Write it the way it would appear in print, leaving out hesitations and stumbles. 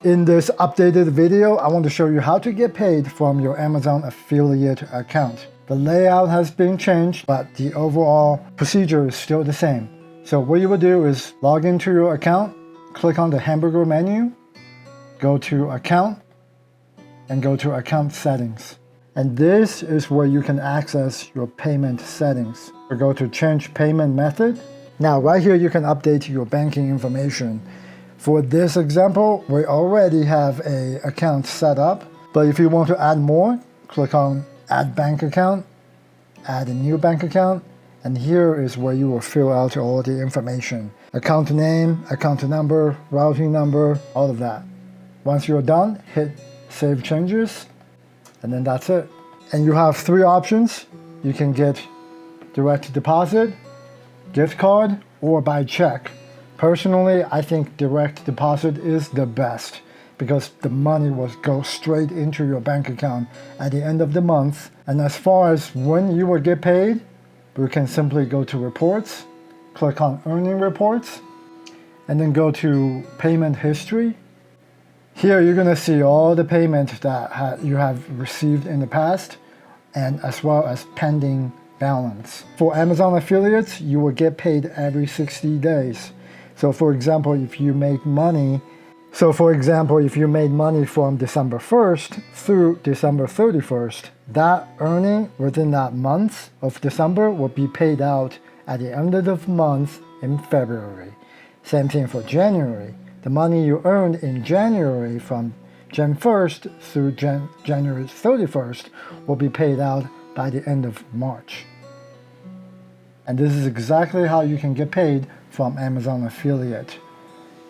In this updated video, I want to show you how to get paid from your Amazon affiliate account. The layout has been changed, but the overall procedure is still the same. So what you will do is log into your account, click on the hamburger menu, go to Account, and go to Account Settings. And this is where you can access your payment settings. So go to Change Payment Method. Now right here you can update your banking information. For this example, we already have an account set up, but if you want to add more, click on Add Bank Account, add a new bank account, and here is where you will fill out all the information. Account name, account number, routing number, all of that. Once you're done, hit Save Changes, and then that's it. And you have three options. You can get direct deposit, gift card, or by check. Personally, I think direct deposit is the best because the money will go straight into your bank account at the end of the month. And as far as when you will get paid, we can simply go to Reports, click on Earning Reports, and then go to Payment History. Here you're going to see all the payments that you have received in the past, and as well as pending balance. For Amazon affiliates, you will get paid every 60 days. So for example, if you made money from December 1st through December 31st, that earning within that month of December will be paid out at the end of the month in February. Same thing for January. The money you earned in January from Jan 1st through January 31st will be paid out by the end of March. And this is exactly how you can get paid from Amazon affiliate.